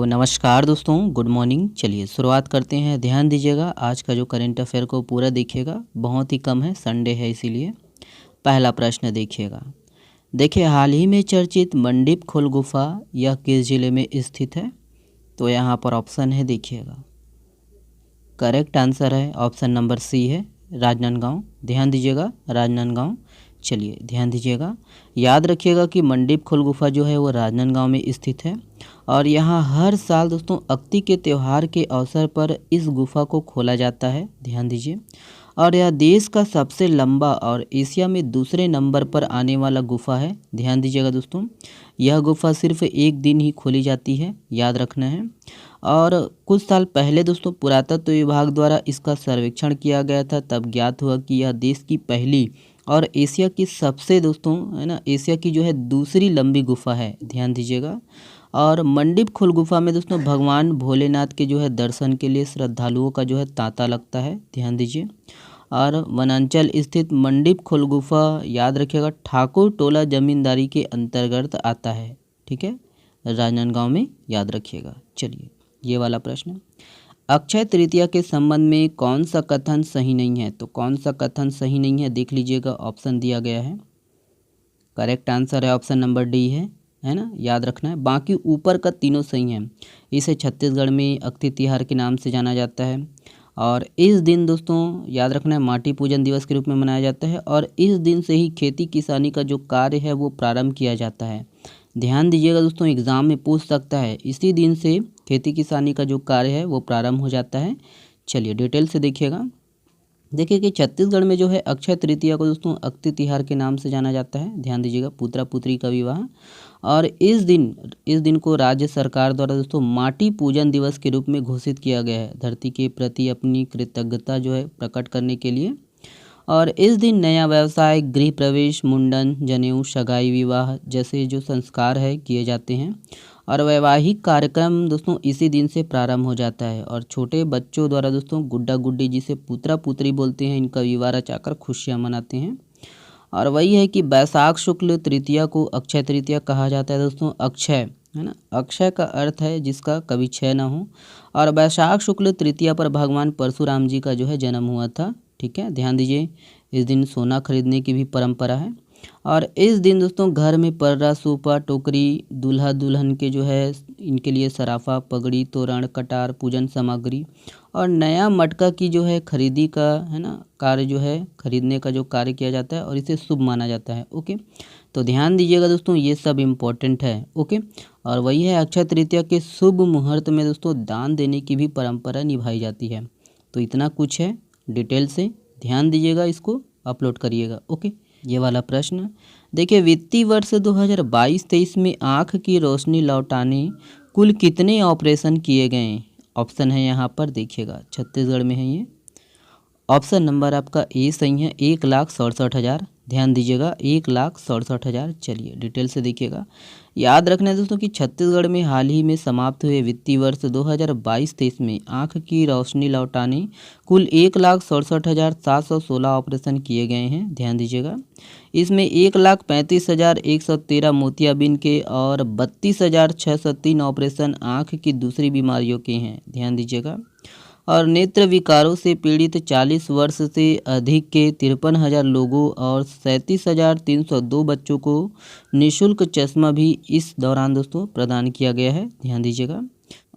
नमस्कार दोस्तों, good morning. चलिए शुरुआत करते हैं। ध्यान दीजिएगा, आज का जो करंट अफेयर को पूरा देखिएगा, बहुत ही कम है, संडे है इसीलिए। पहला प्रश्न देखिएगा। देखिए, हाल ही में चर्चित मंडीप खोल गुफा यह किस जिले में स्थित है? तो यहाँ पर ऑप्शन है, देखिएगा। करेक्ट आंसर है ऑप्शन नंबर सी है, राजनांदगांव। ध्यान दीजिएगा, राजनांदगांव। चलिए ध्यान दीजिएगा, याद रखिएगा कि मंडीप खोल गुफा जो है वो राजनांदगांव में स्थित है और यहाँ हर साल दोस्तों अक्ति के त्यौहार के अवसर पर इस गुफा को खोला जाता है। ध्यान दीजिए, और यह देश का सबसे लंबा और एशिया में दूसरे नंबर पर आने वाला गुफा है। ध्यान दीजिएगा दोस्तों, यह गुफा सिर्फ एक दिन ही खोली जाती है, याद रखना है। और कुछ साल पहले दोस्तों पुरातत्व विभाग द्वारा इसका सर्वेक्षण किया गया था, तब ज्ञात हुआ कि यह देश की पहली और एशिया की सबसे दोस्तों है ना, एशिया की जो है दूसरी लंबी गुफा है। ध्यान दीजिएगा, और मंडीप खोल गुफा में दोस्तों भगवान भोलेनाथ के जो है दर्शन के लिए श्रद्धालुओं का जो है तांता लगता है। ध्यान दीजिए, और वनांचल स्थित मंडीप खोल गुफा याद रखिएगा ठाकुर टोला जमींदारी के अंतर्गत आता है। ठीक है, राजनांदगांव में, याद रखिएगा। चलिए ये वाला प्रश्न, अक्षय तृतीया के संबंध में कौन सा कथन सही नहीं है? तो कौन सा कथन सही नहीं है देख लीजिएगा, ऑप्शन दिया गया है। करेक्ट आंसर है ऑप्शन नंबर डी है ना, याद रखना है। बाकी ऊपर का तीनों सही है। इसे छत्तीसगढ़ में अक्ति तिहार के नाम से जाना जाता है और इस दिन दोस्तों याद रखना है माटी पूजन दिवस के रूप में मनाया जाता है और इस दिन से ही खेती किसानी का जो कार्य है वो प्रारंभ किया जाता है। ध्यान दीजिएगा दोस्तों, एग्जाम में पूछ सकता है, इसी दिन से खेती किसानी का जो कार्य है वो प्रारंभ हो जाता है। चलिए डिटेल से देखिएगा। देखिए कि छत्तीसगढ़ में जो है अक्षय तृतीया को दोस्तों अक्ति तिहार के नाम से जाना जाता है। ध्यान दीजिएगा, पुत्रा पुत्री का विवाह, और इस दिन को राज्य सरकार द्वारा दोस्तों माटी पूजन दिवस के रूप में घोषित किया गया है, धरती के प्रति अपनी कृतज्ञता जो है प्रकट करने के लिए। और इस दिन नया व्यवसाय, गृह प्रवेश, मुंडन, जनेऊ, सगाई, विवाह जैसे जो संस्कार है किए जाते हैं और वैवाहिक कार्यक्रम दोस्तों इसी दिन से प्रारंभ हो जाता है। और छोटे बच्चों द्वारा दोस्तों गुड्डा गुड्डी जिसे पुत्रा पुत्री बोलते हैं, इनका विवाह रचाकर खुशियाँ मनाते हैं। और वही है कि बैसाख शुक्ल तृतीया को अक्षय तृतीया कहा जाता है दोस्तों। अक्षय है ना, अक्षय का अर्थ है जिसका कभी क्षय ना हो, और बैसाख शुक्ल तृतीया पर भगवान परशुराम जी का जो है जन्म हुआ था। ठीक है, ध्यान दीजिए, इस दिन सोना खरीदने की भी परंपरा है और इस दिन दोस्तों घर में पर्रा, सोफा, टोकरी, दूल्हा दुल्हन के जो है इनके लिए सराफा, पगड़ी, तोरण, कटार, पूजन सामग्री और नया मटका की जो है खरीदी का है ना कार्य जो है खरीदने का जो कार्य किया जाता है और इसे शुभ माना जाता है। ओके, तो ध्यान दीजिएगा दोस्तों, ये सब इम्पोर्टेंट है। ओके, और वही है अक्षय तृतीया के शुभ मुहूर्त में दोस्तों दान देने की भी परंपरा निभाई जाती है। तो इतना कुछ है, डिटेल से ध्यान दीजिएगा, इसको अपलोड करिएगा। ओके, ये वाला प्रश्न देखिए, वित्तीय वर्ष 2022-23 में आँख की रोशनी लौटाने कुल कितने ऑपरेशन किए गए? ऑप्शन है यहाँ पर, देखिएगा छत्तीसगढ़ में है ये। ऑप्शन नंबर आपका ए सही है, 1,67,000। ध्यान दीजिएगा, 1,67,000। चलिए डिटेल से देखिएगा। याद रखना है दोस्तों कि छत्तीसगढ़ में हाल ही में समाप्त हुए वित्तीय वर्ष 2022-23 में आँख की रोशनी लौटाने कुल 1,67,716 ऑपरेशन किए गए हैं। ध्यान दीजिएगा, इसमें 1,35,113 मोतियाबिंद के और 32,603 ऑपरेशन आँख की दूसरी बीमारियों के हैं। ध्यान दीजिएगा, और नेत्र विकारों से पीड़ित 40 वर्ष से अधिक के 53,000 लोगों और 37,302 बच्चों को निःशुल्क चश्मा भी इस दौरान दोस्तों प्रदान किया गया है। ध्यान दीजिएगा,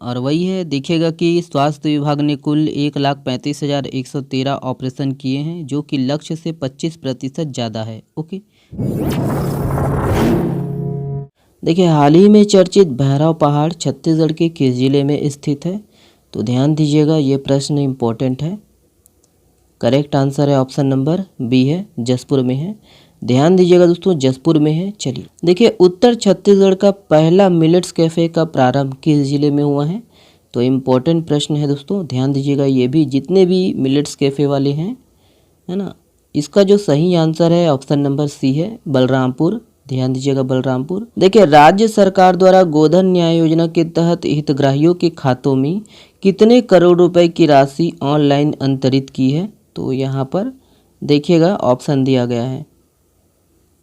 और वही है देखिएगा कि स्वास्थ्य विभाग ने कुल 1,35,113 ऑपरेशन किए हैं, जो कि लक्ष्य से 25% ज़्यादा है। ओके, देखिए हाल ही में चर्चित भैरव पहाड़ छत्तीसगढ़ के किस जिले में स्थित है? तो ध्यान दीजिएगा, ये प्रश्न इम्पोर्टेंट है। करेक्ट आंसर है ऑप्शन नंबर बी है, जसपुर में है। ध्यान दीजिएगा दोस्तों, जसपुर में है। चलिए देखिए, उत्तर छत्तीसगढ़ का पहला मिलेट्स कैफ़े का प्रारंभ किस जिले में हुआ है? तो इम्पोर्टेंट प्रश्न है दोस्तों, ध्यान दीजिएगा। ये भी जितने भी मिलेट्स कैफ़े वाले हैं है ना, इसका जो सही आंसर है ऑप्शन नंबर सी है, बलरामपुर। ध्यान दीजिएगा, बलरामपुर। देखिए, राज्य सरकार द्वारा गोधन न्याय योजना के तहत हितग्राहियों के खातों में कितने करोड़ रुपए की राशि ऑनलाइन अंतरित की है? तो यहाँ पर देखिएगा ऑप्शन दिया गया है।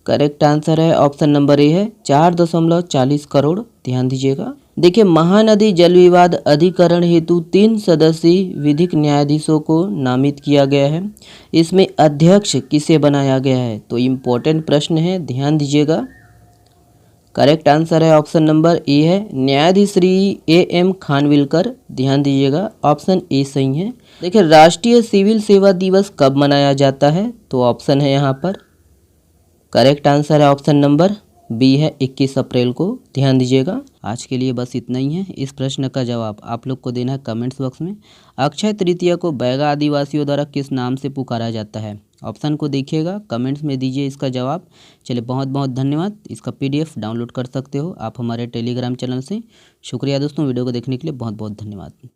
करेक्ट आंसर है ऑप्शन नंबर ए है, 4.40 करोड़। ध्यान दीजिएगा। देखिए, महानदी जल विवाद अधिकरण हेतु 3 सदस्यीय विधिक न्यायाधीशों को नामित किया गया है। इसमें अध्यक्ष किसे बनाया गया है? तो इम्पोर्टेंट प्रश्न है, ध्यान दीजिएगा। करेक्ट आंसर है ऑप्शन नंबर ए है, न्यायाधीश श्री AM खानविलकर। ध्यान दीजिएगा, ऑप्शन ए सही है। देखिए, राष्ट्रीय सिविल सेवा दिवस कब मनाया जाता है? तो ऑप्शन है यहाँ पर, करेक्ट आंसर है ऑप्शन नंबर बी है, 21 अप्रैल को। ध्यान दीजिएगा। आज के लिए बस इतना ही है। इस प्रश्न का जवाब आप लोग को देना है कमेंट्स बॉक्स में। अक्षय तृतीया को बैगा आदिवासियों द्वारा किस नाम से पुकारा जाता है? ऑप्शन को देखिएगा, कमेंट्स में दीजिए इसका जवाब। चलिए, बहुत बहुत धन्यवाद। इसका PDF डाउनलोड कर सकते हो आप हमारे टेलीग्राम चैनल से। शुक्रिया दोस्तों, वीडियो को देखने के लिए बहुत बहुत धन्यवाद।